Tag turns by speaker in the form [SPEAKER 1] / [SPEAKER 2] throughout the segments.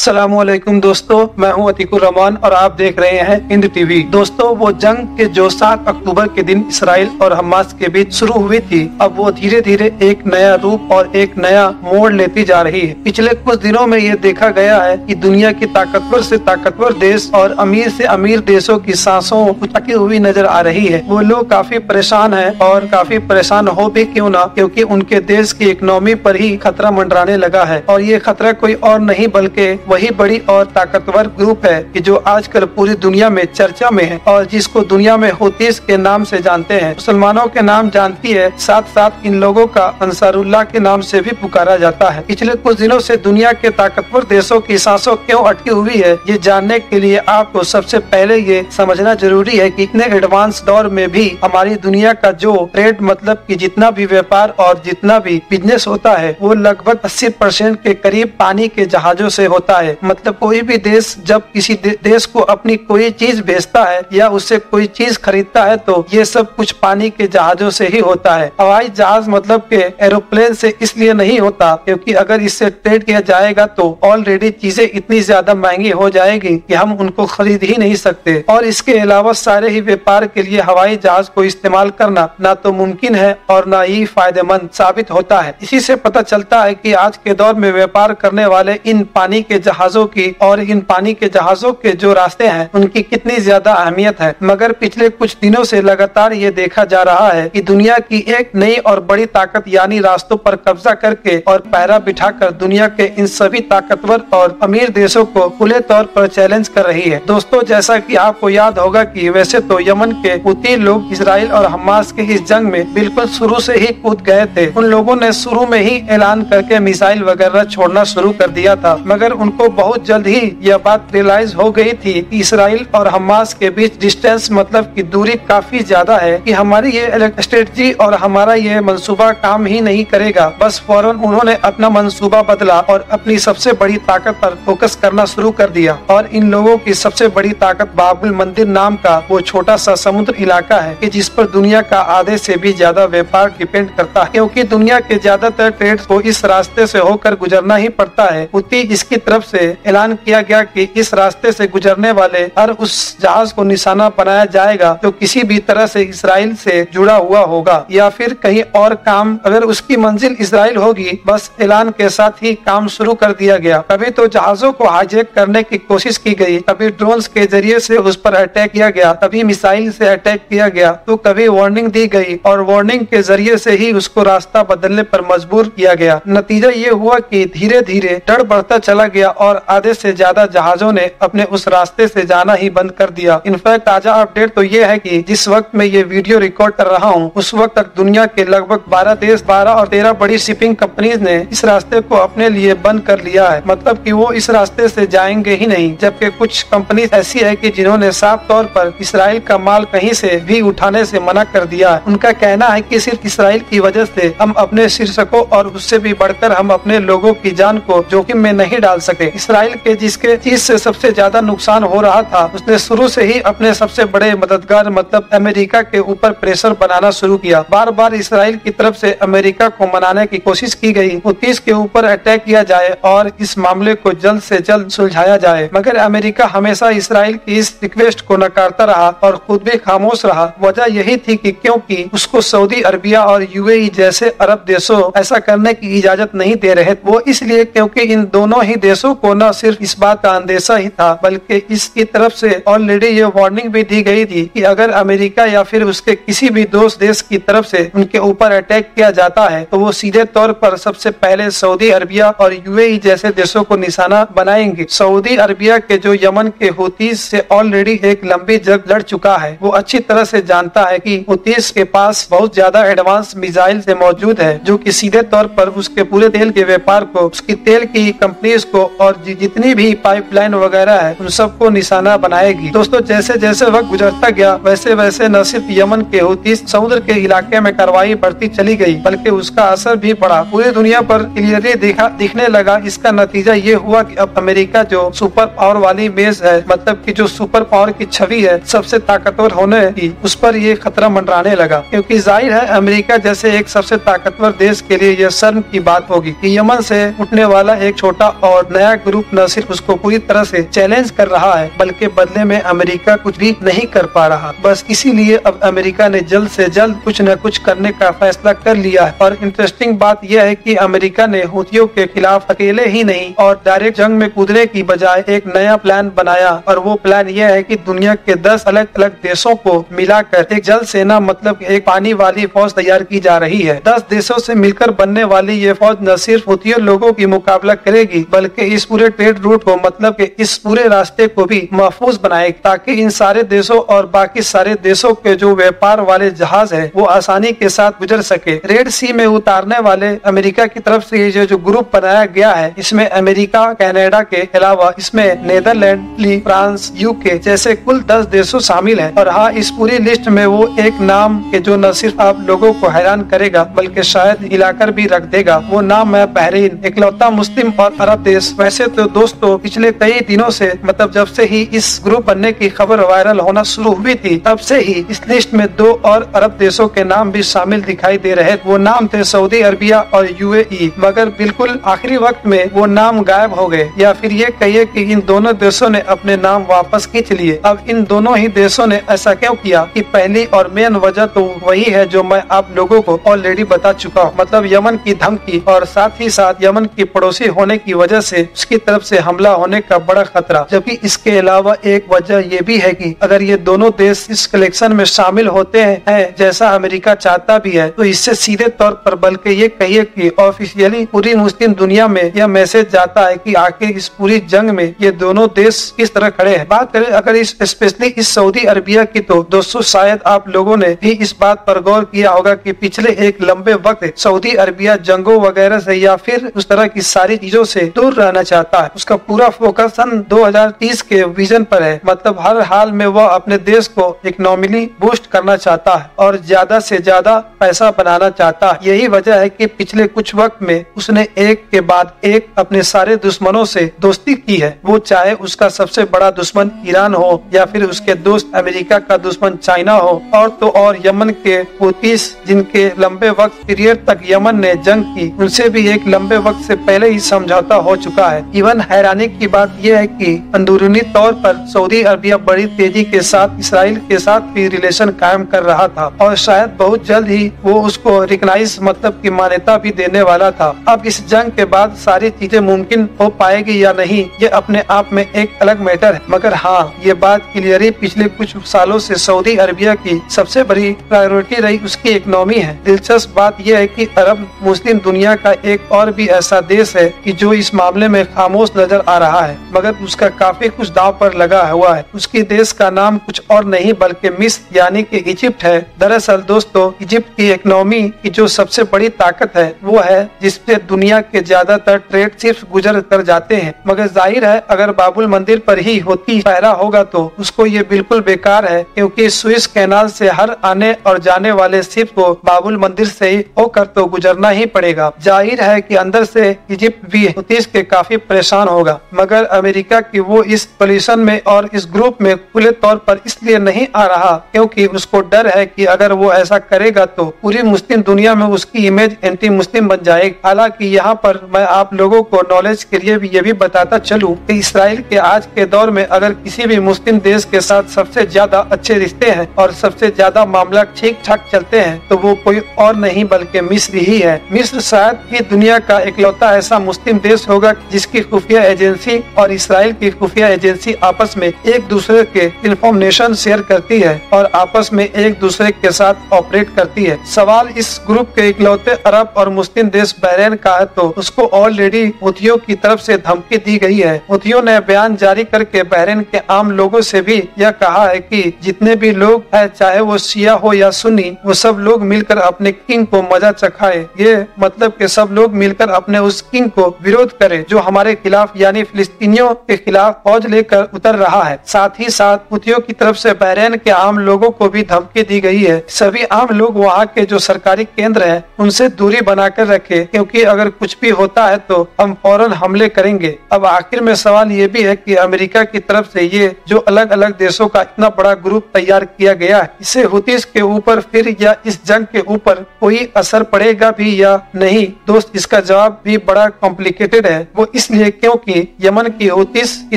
[SPEAKER 1] अस्सलामुअलैकुम दोस्तों, मैं हूं अतीकुर रहमान और आप देख रहे हैं हिंद टीवी। दोस्तों, वो जंग के जो 7 अक्टूबर के दिन इसराइल और हमास के बीच शुरू हुई थी, अब वो धीरे धीरे एक नया रूप और एक नया मोड़ लेती जा रही है। पिछले कुछ दिनों में ये देखा गया है कि दुनिया की ताकतवर से ताकतवर देश और अमीर से अमीर देशों की सांसों उठती हुई नजर आ रही है। वो लोग काफी परेशान है और काफी परेशान हो भी क्यों ना, क्योंकि उनके देश की इकोनॉमी पर ही खतरा मंडराने लगा है। और ये खतरा कोई और नहीं बल्कि वही बड़ी और ताकतवर ग्रुप है कि जो आजकल पूरी दुनिया में चर्चा में है और जिसको दुनिया में हूतीस के नाम से जानते हैं। मुसलमानों के नाम जानती है, साथ साथ इन लोगों का अंसारुल्लाह के नाम से भी पुकारा जाता है। पिछले कुछ दिनों से दुनिया के ताकतवर देशों की सांसों क्यों अटकी हुई है, ये जानने के लिए आपको सबसे पहले ये समझना जरूरी है कि इतने एडवांस दौर में भी हमारी दुनिया का जो ट्रेड मतलब कि जितना भी व्यापार और जितना भी बिजनेस होता है वो लगभग 80% के करीब पानी के जहाजों से होता है। मतलब कोई भी देश जब किसी देश को अपनी कोई चीज बेचता है या उससे कोई चीज खरीदता है तो ये सब कुछ पानी के जहाजों से ही होता है। हवाई जहाज मतलब के एरोप्लेन से इसलिए नहीं होता क्योंकि अगर इससे ट्रेड किया जाएगा तो ऑलरेडी चीजें इतनी ज्यादा महंगी हो जाएगी कि हम उनको खरीद ही नहीं सकते। और इसके अलावा सारे ही व्यापार के लिए हवाई जहाज को इस्तेमाल करना ना तो मुमकिन है और ना ही फायदेमंद साबित होता है। इसी से पता चलता है कि आज के दौर में व्यापार करने वाले इन पानी के जहाजों की और इन पानी के जहाजों के जो रास्ते हैं उनकी कितनी ज्यादा अहमियत है। मगर पिछले कुछ दिनों से लगातार ये देखा जा रहा है कि दुनिया की एक नई और बड़ी ताकत यानी रास्तों पर कब्जा करके और पैरा बिठाकर दुनिया के इन सभी ताकतवर और अमीर देशों को खुले तौर पर चैलेंज कर रही है। दोस्तों, जैसा कि आपको याद होगा कि वैसे तो यमन के हुती लोग इसराइल और हमास के इस जंग में बिल्कुल शुरू से ही कूद गए थे। उन लोगों ने शुरू में ही ऐलान करके मिसाइल वगैरह छोड़ना शुरू कर दिया था, मगर उनको बहुत जल्द ही यह बात रियलाइज हो गई थी कि इसराइल और हमास के बीच डिस्टेंस मतलब की दूरी काफी ज्यादा है कि हमारी ये स्ट्रेटजी और हमारा ये मंसूबा काम ही नहीं करेगा। बस फौरन उन्होंने अपना मंसूबा बदला और अपनी सबसे बड़ी ताकत पर फोकस करना शुरू कर दिया। और इन लोगों की सबसे बड़ी ताकत बाबुल मंदिर नाम का वो छोटा सा समुद्र इलाका है कि जिस पर दुनिया का आधे से भी ज्यादा व्यापार डिपेंड करता है, क्योंकि दुनिया के ज्यादातर ट्रेड को इस रास्ते से होकर गुजरना ही पड़ता है। हुती इसकी तरफ से ऐलान किया गया कि इस रास्ते से गुजरने वाले हर उस जहाज को निशाना बनाया जाएगा जो किसी भी तरह से इसराइल से जुड़ा हुआ होगा या फिर कहीं और काम, अगर उसकी मंजिल इसराइल होगी। बस ऐलान के साथ ही काम शुरू कर दिया गया। कभी तो जहाजों को हाईजैक करने की कोशिश की गई, कभी ड्रोन्स के जरिए से उस पर अटैक किया गया, कभी मिसाइल से अटैक किया गया, तो कभी वार्निंग दी गई और वार्निंग के जरिए से ही उसको रास्ता बदलने पर मजबूर किया गया। नतीजा ये हुआ कि धीरे धीरे डर बढ़ता चला गया और आधे से ज्यादा जहाजों ने अपने उस रास्ते से जाना ही बंद कर दिया। इनफैक्ट ताजा अपडेट तो ये है कि जिस वक्त मैं ये वीडियो रिकॉर्ड कर रहा हूँ उस वक्त तक दुनिया के लगभग 12 देश, 12 और 13 बड़ी शिपिंग कंपनीज ने इस रास्ते को अपने लिए बंद कर लिया है। मतलब कि वो इस रास्ते से जाएंगे ही नहीं। जबकि कुछ कंपनी ऐसी है कि जिन्होंने साफ तौर पर इसराइल का माल कहीं से भी उठाने से मना कर दिया है। उनका कहना है कि सिर्फ इसराइल की वजह से हम अपने शीर्षकों और उससे भी बढ़कर हम अपने लोगों की जान को जोखिम में नहीं डाल सके। इसराइल के जिसके चीज से सबसे ज्यादा नुकसान हो रहा था उसने शुरू से ही अपने सबसे बड़े मददगार मतलब अमेरिका के ऊपर प्रेशर बनाना शुरू किया। बार बार इसराइल की तरफ से अमेरिका को मनाने की कोशिश की गई, हुतीस के ऊपर अटैक किया जाए और इस मामले को जल्द से जल्द सुलझाया जाए। मगर अमेरिका हमेशा इसराइल की इस रिक्वेस्ट को नकारता रहा और खुद भी खामोश रहा। वजह यही थी कि क्योंकि उसको सऊदी अरबिया और यूएई जैसे अरब देशों ऐसा करने की इजाजत नहीं दे रहे। वो इसलिए क्योंकि इन दोनों ही देशों को न सिर्फ इस बात का अंदेशा ही था बल्कि इसकी तरफ से ऑलरेडी ये वार्निंग भी दी गई थी कि अगर अमेरिका या फिर उसके किसी भी दोस्त देश की तरफ से उनके ऊपर अटैक किया जाता है तो वो सीधे तौर पर सबसे पहले सऊदी अरबिया और यूएई जैसे देशों को निशाना बनाएंगे। सऊदी अरबिया के जो यमन के हुतीस से ऑलरेडी एक लंबी जंग लड़ चुका है, वो अच्छी तरह से जानता है कि हुतीस के पास बहुत ज्यादा एडवांस मिसाइल से मौजूद है जो कि सीधे तौर पर उसके पूरे तेल के व्यापार को, उसकी तेल की कंपनीज को और जितनी भी पाइपलाइन वगैरह है उन सबको निशाना बनाएगी। दोस्तों, जैसे जैसे वक्त गुजरता गया वैसे वैसे न सिर्फ यमन के हुतीस समुद्र के इलाके में कार्रवाई बढ़ती चली गई बल्कि उसका असर भी पड़ा, पूरी दुनिया पर क्लियरली दिखने लगा। इसका नतीजा ये हुआ कि अब अमेरिका जो सुपर पावर वाली इमेज है, मतलब कि जो सुपर पावर की छवि है सबसे ताकतवर होने की, उस पर ये खतरा मंडराने लगा। क्योंकि जाहिर है अमेरिका जैसे एक सबसे ताकतवर देश के लिए यह शर्म की बात होगी कि यमन से उठने वाला एक छोटा और नया नया ग्रुप न सिर्फ उसको पूरी तरह से चैलेंज कर रहा है, बल्कि बदले में अमेरिका कुछ भी नहीं कर पा रहा। बस इसीलिए अब अमेरिका ने जल्द से जल्द कुछ न कुछ करने का फैसला कर लिया है। और इंटरेस्टिंग बात यह है कि अमेरिका ने हुतियों के खिलाफ अकेले ही नहीं और डायरेक्ट जंग में कूदने की बजाय एक नया प्लान बनाया, और वो प्लान यह है कि दुनिया के 10 अलग अलग देशों को मिलाकर एक जल सेना मतलब एक पानी वाली फौज तैयार की जा रही है। 10 देशों से मिलकर बनने वाली ये फौज न सिर्फ हुतियों लोगों की मुकाबला करेगी, बल्कि इस पूरे ट्रेड रूट को मतलब कि इस पूरे रास्ते को भी महफूज बनाएगी, ताकि इन सारे देशों और बाकी सारे देशों के जो व्यापार वाले जहाज है वो आसानी के साथ गुजर सके। रेड सी में उतारने वाले अमेरिका की तरफ से ये जो ग्रुप बनाया गया है, इसमें अमेरिका कनाडा के अलावा इसमें नेदरलैंड, फ्रांस, यूके जैसे कुल 10 देशों शामिल है। और हाँ, इस पूरी लिस्ट में वो एक नाम के जो न सिर्फ आप लोगों को हैरान करेगा बल्कि शायद हिलाकर भी रख देगा। वो नाम है बहरीन, इकलौता मुस्लिम और अरब देश। वैसे तो दोस्तों पिछले कई दिनों से मतलब जब से ही इस ग्रुप बनने की खबर वायरल होना शुरू हुई थी, तब से ही इस लिस्ट में 2 और अरब देशों के नाम भी शामिल दिखाई दे रहे। वो नाम थे सऊदी अरबिया और यूएई, मगर बिल्कुल आखिरी वक्त में वो नाम गायब हो गए, या फिर ये कहिए कि इन दोनों देशों ने अपने नाम वापस खींच लिए। अब इन दोनों ही देशों ने ऐसा क्यों किया कि पहली और मेन वजह तो वही है जो मैं आप लोगों को ऑलरेडी बता चुका हूँ, मतलब यमन की धमकी और साथ ही साथ यमन की पड़ोसी होने की वजह से उसकी तरफ से हमला होने का बड़ा खतरा। जबकि इसके अलावा एक वजह ये भी है कि अगर ये दोनों देश इस कलेक्शन में शामिल होते हैं जैसा अमेरिका चाहता भी है, तो इससे सीधे तौर पर बल्कि ये कहिए कि ऑफिशियली पूरी मुस्लिम दुनिया में यह मैसेज जाता है कि आखिर इस पूरी जंग में ये दोनों देश किस तरह खड़े हैं। बात करें अगर इस स्पेशली इस सऊदी अरबिया की, तो दोस्तों शायद आप लोगों ने भी इस बात पर गौर किया होगा कि पिछले एक लंबे वक्त सऊदी अरबिया जंगों वगैरह से या फिर उस तरह की सारी चीजों से दूर रहना चाहता है। उसका पूरा फोकस सन 2030 के विजन पर है, मतलब हर हाल में वह अपने देश को इकोनॉमिकली बूस्ट करना चाहता है और ज्यादा से ज्यादा पैसा बनाना चाहता है। यही वजह है कि पिछले कुछ वक्त में उसने एक के बाद एक अपने सारे दुश्मनों से दोस्ती की है, वो चाहे उसका सबसे बड़ा दुश्मन ईरान हो या फिर उसके दोस्त अमेरिका का दुश्मन चाइना हो, और तो और यमन के हुतीस जिनके लंबे वक्त पीरियड तक यमन ने जंग की, उनसे भी एक लंबे वक्त से पहले ही समझौता हो चुका है। इवन हैरानी की बात यह है कि अंदरूनी तौर पर सऊदी अरबिया बड़ी तेजी के साथ इसराइल के साथ भी रिलेशन कायम कर रहा था और शायद बहुत जल्द ही वो उसको रिकॉग्नाइज मतलब की मान्यता भी देने वाला था। अब इस जंग के बाद सारी चीजें मुमकिन हो पाएगी या नहीं, ये अपने आप में एक अलग मैटर है, मगर हाँ ये बात क्लियरली पिछले कुछ सालों से सऊदी अरबिया की सबसे बड़ी प्रायोरिटी रही उसकी इकोनॉमी है। दिलचस्प बात यह है कि अरब मुस्लिम दुनिया का एक और भी ऐसा देश है कि जो इस मामले में खामोश नजर आ रहा है, मगर उसका काफी कुछ दांव पर लगा हुआ है। उसकी देश का नाम कुछ और नहीं बल्कि मिस्र यानी कि इजिप्ट है। दरअसल दोस्तों इजिप्ट की इकोनॉमी की जो सबसे बड़ी ताकत है वो है जिससे दुनिया के ज्यादातर ट्रेड सिर्फ गुजर कर जाते हैं, मगर जाहिर है अगर बाबुल मंदिर पर ही होती पहरा होगा तो उसको ये बिल्कुल बेकार है, क्योंकि सुइस कैनाल से हर आने और जाने वाले शिप को बाबुल मंदिर से ही होकर तो गुजरना ही पड़ेगा। जाहिर है कि अंदर से इजिप्ट भी हुतीस के काफी परेशान होगा, मगर अमेरिका की वो इस पोजीशन में और इस ग्रुप में खुले तौर पर इसलिए नहीं आ रहा क्योंकि उसको डर है कि अगर वो ऐसा करेगा तो पूरी मुस्लिम दुनिया में उसकी इमेज एंटी मुस्लिम बन जाएगी। हालांकि यहाँ पर मैं आप लोगों को नॉलेज के लिए भी ये भी बताता चलूं कि इसराइल के आज के दौर में अगर किसी भी मुस्लिम देश के साथ सबसे ज्यादा अच्छे रिश्ते हैं और सबसे ज्यादा मामला ठीक ठाक चलते हैं तो वो कोई और नहीं बल्कि मिस्र ही है। मिस्र शायद ही दुनिया का इकलौता ऐसा मुस्लिम देश होगा जिसकी खुफिया एजेंसी और इसराइल की खुफिया एजेंसी आपस में एक दूसरे के इंफॉर्मेशन शेयर करती है और आपस में एक दूसरे के साथ ऑपरेट करती है। सवाल इस ग्रुप के इकलौते अरब और मुस्लिम देश बहरीन का है, तो उसको ऑलरेडी हुतियों की तरफ से धमकी दी गई है। हुतियों ने बयान जारी करके बहरीन के आम लोगों से भी यह कहा है कि जितने भी लोग हैं चाहे वो शिया हो या सुन्नी, वो सब लोग मिलकर अपने किंग को मजा चखाए। ये मतलब कि सब लोग मिलकर अपने उस किंग को विरोध करें जो हमारे खिलाफ यानी फिलिस्तीनियों के खिलाफ फौज लेकर उतर रहा है। साथ ही साथ हुतियों की तरफ से बहरीन के आम लोगों को भी धमकी दी गई है। सभी आम लोग वहाँ के जो सरकारी केंद्र हैं उनसे दूरी बनाकर रखे, क्योंकि अगर कुछ भी होता है तो हम फौरन हमले करेंगे। अब आखिर में सवाल ये भी है कि अमेरिका की तरफ से ये जो अलग अलग देशों का इतना बड़ा ग्रुप तैयार किया गया है, इससे हुतीस के ऊपर फिर या इस जंग के ऊपर कोई असर पड़ेगा भी या नहीं? दोस्त इसका जवाब भी बड़ा कॉम्प्लिकेटेड है। वो इसलिए क्योंकि यमन की हूतीस की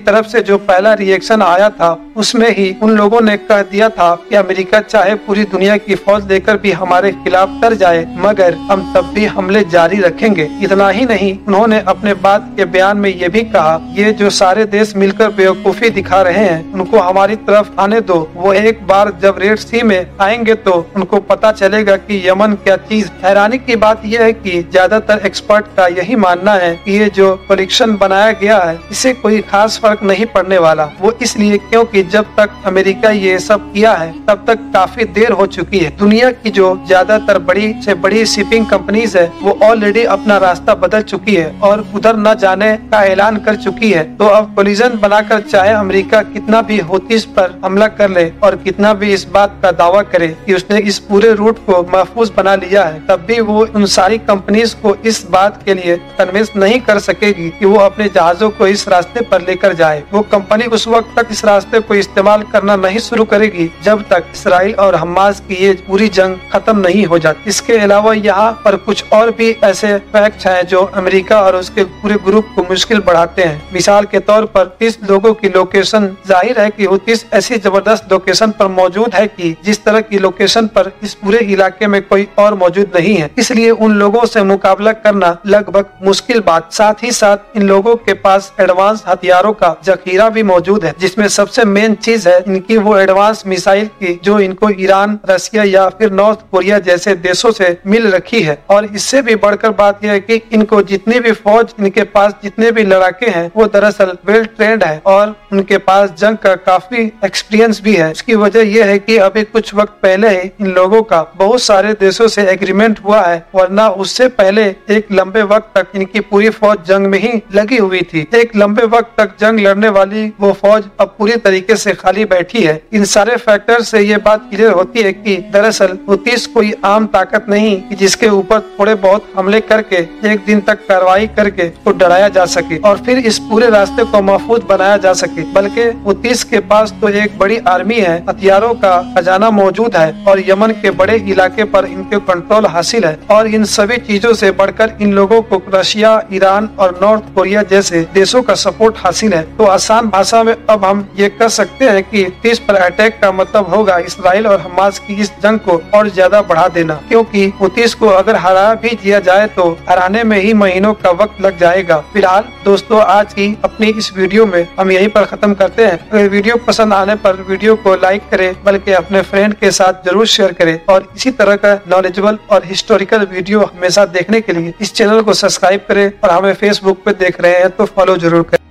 [SPEAKER 1] तरफ से जो पहला रिएक्शन आया था उसमें ही उन लोगों ने कह दिया था कि अमेरिका चाहे पूरी दुनिया की फौज लेकर भी हमारे खिलाफ डर जाए मगर हम तब भी हमले जारी रखेंगे। इतना ही नहीं, उन्होंने अपने बाद के बयान में ये भी कहा, ये जो सारे देश मिलकर बेवकूफी दिखा रहे हैं उनको हमारी तरफ आने दो। वो एक बार जब रेड सी में आएंगे तो उनको पता चलेगा कि यमन क्या चीज। हैरानी की बात यह है कि ज्यादातर एक्सपर्ट का यही मानना है कि ये जो कोलिशन बनाया गया है इससे कोई खास फर्क नहीं पड़ने वाला। वो इसलिए क्योंकि जब तक अमेरिका ये सब किया है तब तक काफी देर हो चुकी है। दुनिया की जो ज्यादातर बड़ी से बड़ी शिपिंग कंपनीज है वो ऑलरेडी अपना रास्ता बदल चुकी है और उधर न जाने का ऐलान कर चुकी है। तो अब कोलिजन बनाकर चाहे अमेरिका कितना भी हूतीस पर हमला कर ले और कितना भी इस बात का दावा करे कि उसने इस पूरे रूट को महफूज बना लिया है, तब भी वो उन सारी कंपनीज को इस बात के लिए कन्विंस नहीं कर सकेगी कि वो अपने जहाजों को इस रास्ते पर लेकर जाए। वो कंपनी उस वक्त तक इस रास्ते को इस्तेमाल करना नहीं शुरू करेगी जब तक इसराइल और हमास की ये पूरी जंग खत्म नहीं हो जाती। इसके अलावा यहाँ पर कुछ और भी ऐसे फैक्ट हैं जो अमेरिका और उसके पूरे ग्रुप को मुश्किल बढ़ाते हैं। मिसाल के तौर पर 30 लोगों की लोकेशन, जाहिर है कि 30 ऐसी जबरदस्त लोकेशन पर मौजूद है कि जिस तरह की लोकेशन पर इस पूरे इलाके में कोई और मौजूद नहीं है, इसलिए उन लोगों से मुकाबला करना लगभग मुश्किल बात। साथ ही साथ इन लोगों के पास एडवांस हथियारों का जखीरा भी मौजूद है, जिसमें सबसे मेन चीज है इनकी वो एडवांस मिसाइल की जो इनको ईरान, रशिया या फिर नॉर्थ कोरिया जैसे देशों से मिल रखी है। और इससे भी बढ़कर बात यह है कि इनको जितनी भी फौज, इनके पास जितने भी लड़ाके हैं वो दरअसल वेल ट्रेंड है और उनके पास जंग का काफी एक्सपीरियंस भी है। इसकी वजह यह है कि अभी कुछ वक्त पहले ही इन लोगों का बहुत सारे देशों से एग्रीमेंट हुआ है, वरना उससे पहले एक लंबे वक्त तक इनकी पूरी फौज जंग में ही लगी हुई थी। एक लंबे वक्त तक जंग लड़ने वाली वो फौज अब पूरी तरीके से खाली बैठी है। इन सारे फैक्टर से ये बात क्लियर होती है कि दरअसल हूतीस कोई आम ताकत नहीं कि जिसके ऊपर थोड़े बहुत हमले करके एक दिन तक कार्रवाई करके तो डराया जा सके और फिर इस पूरे रास्ते को महफूज बनाया जा सके, बल्कि हूतीस के पास तो एक बड़ी आर्मी है, हथियारों का खजाना मौजूद है और यमन के बड़े इलाके पर इनके कंट्रोल हासिल है। और इन सभी चीजों से बढ़कर इन लोगों को रशिया, ईरान और नॉर्थ कोरिया जैसे देशों का सपोर्ट हासिल है। तो आसान भाषा में अब हम ये कह सकते हैं कि हूतीस पर अटैक का मतलब होगा इसराइल और हमास की इस जंग को और ज्यादा बढ़ा देना, क्योंकि हूतीस को अगर हरा भी दिया जाए तो हराने में ही महीनों का वक्त लग जाएगा। फिलहाल दोस्तों, आज की अपनी इस वीडियो में हम यहीं पर खत्म करते हैं। अगर वीडियो पसंद आने पर वीडियो को लाइक करें, बल्कि अपने फ्रेंड के साथ जरूर शेयर करें और इसी तरह का नॉलेजेबल और हिस्टोरिकल वीडियो हमेशा देखने के लिए इस चैनल को सब्सक्राइब करें और हमें फेसबुक पे देख रहे हैं तो फॉलो जरूर करें।